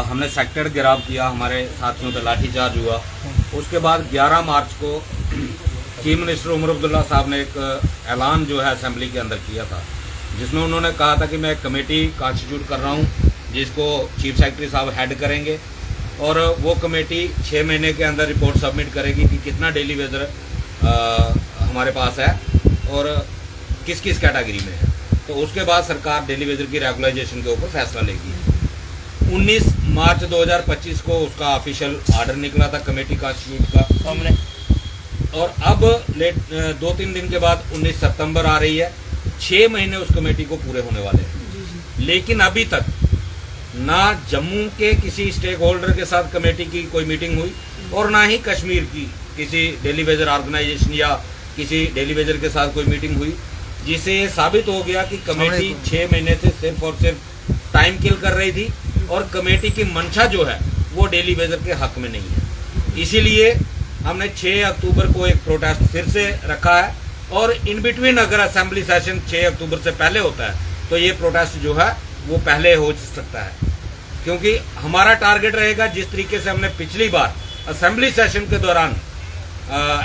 हमने सेक्टर गिराव किया, हमारे साथियों पे लाठीचार्ज हुआ। उसके बाद 11 मार्च को चीफ मिनिस्टर उमर अब्दुल्ला साहब ने एक ऐलान जो है असेंबली के अंदर किया था, जिसमें उन्होंने कहा था कि मैं एक कमेटी कॉन्स्टिट्यूट कर रहा हूँ जिसको चीफ सेक्रेटरी साहब हेड करेंगे और वो कमेटी 6 महीने के अंदर रिपोर्ट सबमिट करेगी कि कितना डेली वेजर हमारे पास है और किस किस कैटेगरी में है। तो उसके बाद सरकार डेली वेजर की रेगुलाइजेशन के ऊपर फैसला लेगी। 19 मार्च 2025 को उसका ऑफिशियल ऑर्डर निकला था कमेटी कॉन्स्टिट्यूट का हमने, और अब 2-3 दिन के बाद 19 सितंबर आ रही है। 6 महीने उस कमेटी को पूरे होने वाले हैं, लेकिन अभी तक ना जम्मू के किसी स्टेक होल्डर के साथ कमेटी की कोई मीटिंग हुई और ना ही कश्मीर की किसी डेली वेजर ऑर्गेनाइजेशन या किसी डेली वेजर के साथ कोई मीटिंग हुई, जिससे ये साबित हो गया कि कमेटी 6 महीने से सिर्फ और सिर्फ टाइम किल कर रही थी और कमेटी की मंशा जो है वो डेली वेजर के हक में नहीं है। इसीलिए हमने 6 अक्टूबर को एक प्रोटेस्ट फिर से रखा है और इन बिटवीन अगर असेंबली सेशन 6 अक्टूबर से पहले होता है तो ये प्रोटेस्ट जो है वो पहले हो सकता है, क्योंकि हमारा टारगेट रहेगा जिस तरीके से हमने पिछली बार असेंबली सेशन के दौरान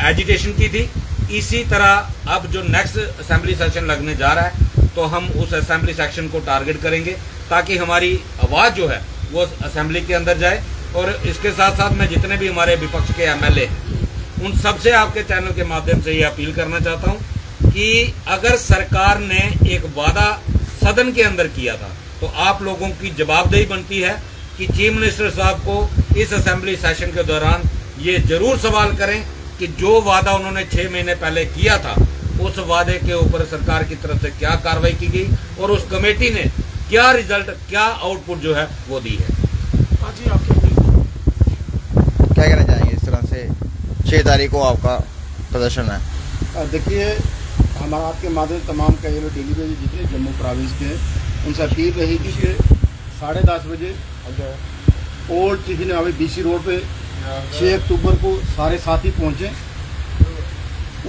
एजिटेशन की थी, इसी तरह अब जो नेक्स्ट असेंबली सेशन लगने जा रहा है तो हम उस असेंबली सेक्शन को टारगेट करेंगे ताकि हमारी आवाज़ जो है वो असेंबली के अंदर जाए। और इसके साथ साथ मैं जितने भी हमारे विपक्ष के एमएलए हैं उन सबसे आपके चैनल के माध्यम से ये अपील करना चाहता हूँ कि अगर सरकार ने एक वादा सदन के अंदर किया था तो आप लोगों की जवाबदेही बनती है कि चीफ मिनिस्टर साहब को इस असेंबली सेशन के दौरान ये जरूर सवाल करें कि जो वादा उन्होंने 6 महीने पहले किया था उस वादे के ऊपर सरकार की तरफ से क्या कार्रवाई की गई और उस कमेटी ने क्या रिजल्ट, क्या आउटपुट जो है वो दी है। जी आप क्या कहना चाहेंगे इस तरह से 6 तारीख को आपका प्रदर्शन है? देखिए, हमारा आपके माध्यम तमाम का ये डेली वेजर जितने जम्मू प्रोविंस के हैं उनसे अपील रहेगी कि 10:30 बजे ओल्ड टिफिन अभी BC रोड पे 6 अक्टूबर को सारे साथी पहुँचे।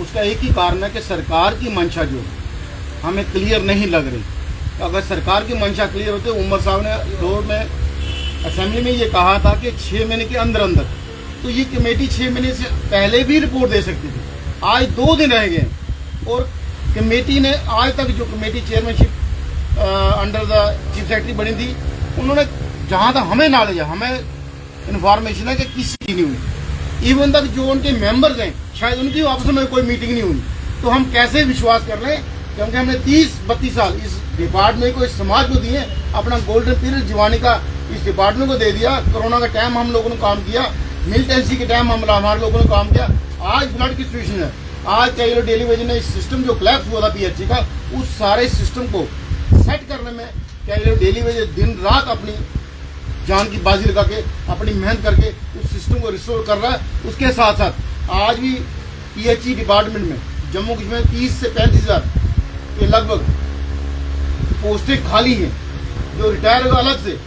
उसका एक ही कारण है कि सरकार की मंशा जो हमें क्लियर नहीं लग रही। तो अगर सरकार की मंशा क्लियर होती, उमर साहब ने दौर में असेंबली में ये कहा था कि 6 महीने के अंदर अंदर, तो ये कमेटी 6 महीने से पहले भी रिपोर्ट दे सकती थी। आज 2 दिन रह गए और कमेटी ने आज तक जो committee chairmanship under the chief secretary बनी थी, उन्होंने जहाँ तक हमें नॉलेज है, हमें इन्फॉर्मेशन है कि किसी की नहीं हुई। इवन तक जो उनके मेंबर्स हैं शायद उनकी आपस में कोई मीटिंग नहीं हुई। तो हम कैसे विश्वास कर लें, क्योंकि हमने 30-32 साल इस डिपार्टमेंट को, इस समाज को दिए, अपना गोल्डन पीरियड जवानी का इस डिपार्टमेंट को दे दिया। कोरोना का टाइम हम लोगों ने काम किया, मिलिटेंसी के टाइम हमारे लोगों ने काम किया। आज फ्लड की सिचुएशन है, आज कई लोग डेली वेजर ने इस सिस्टम जो कोलैप्स हुआ था PHC का, उस सारे सिस्टम को सेट करने में कई लोग डेली वेजर दिन रात अपनी जान की बाजी लगा के, अपनी मेहनत करके उस सिस्टम को रिस्टोर कर रहा है। उसके साथ साथ आज भी PHC डिपार्टमेंट में जम्मू कश्मीर 30 से 35 हज़ार के लगभग पोस्टें खाली हैं। जो रिटायर हुआ अलग से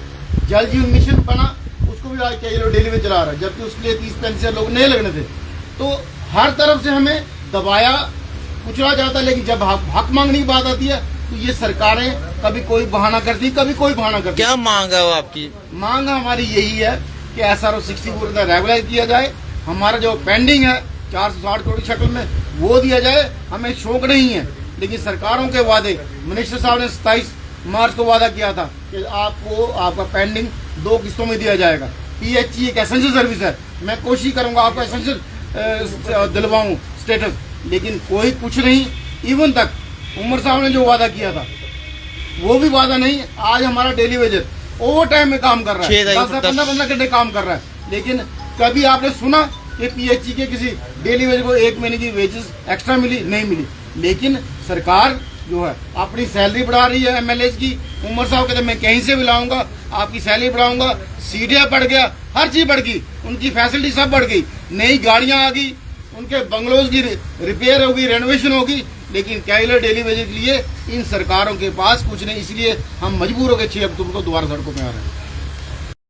जल जीवन मिशन बना, उसको भी आज कई लोग डेली वेजर चला रहा है, जबकि उसके लिए 30-35 हज़ार लोग नहीं लगने थे। तो हर तरफ से हमें दबाया कुचला जाता है, लेकिन जब हक मांगने की बात आती है तो ये सरकारें कभी कोई बहाना करती, कभी कोई बहाना करती। क्या मांग है वो आपकी? मांग हमारी यही है कि SRO 64 का रेगुलाइज किया जाए, हमारा जो पेंडिंग है 460 करोड़ की शक्ल में वो दिया जाए। हमें शौक नहीं है, लेकिन सरकारों के वादे, मिनिस्टर साहब ने 27 मार्च को वादा किया था कि आपको आपका पेंडिंग 2 किस्तों में दिया जाएगा। PHC एक एसेंशियल सर्विस है, मैं कोशिश करूंगा आपका एसेंशियल दिलवाऊं स्टेटस, लेकिन कोई कुछ नहीं। इवन तक उमर साहब ने जो वादा किया था वो भी वादा नहीं। आज हमारा डेली वेजर ओवर टाइम में काम कर रहा है, 10-15 घंटे काम कर रहा है, लेकिन कभी आपने सुना कि PHC के किसी डेली वेजर को 1 महीने की वेजेस एक्स्ट्रा मिली? नहीं मिली। लेकिन सरकार जो है अपनी सैलरी बढ़ा रही है MLAs की। उमर साहब कहते मैं कहीं से भी लाऊंगा, आपकी सैलरी बढ़ाऊंगा, सीढ़ियाँ बढ़ गया, हर चीज बढ़ गई, उनकी फैसिलिटी सब बढ़ गई, नई गाड़ियां आ गई, उनके बंगलोज की रिपेयर होगी, रेनोवेशन होगी, लेकिन कैलर डेली वेजर के लिए इन सरकारों के पास कुछ नहीं। इसलिए हम मजबूर हो गए 6 अक्टूबर को दोबारा सड़कों में आ रहे हैं।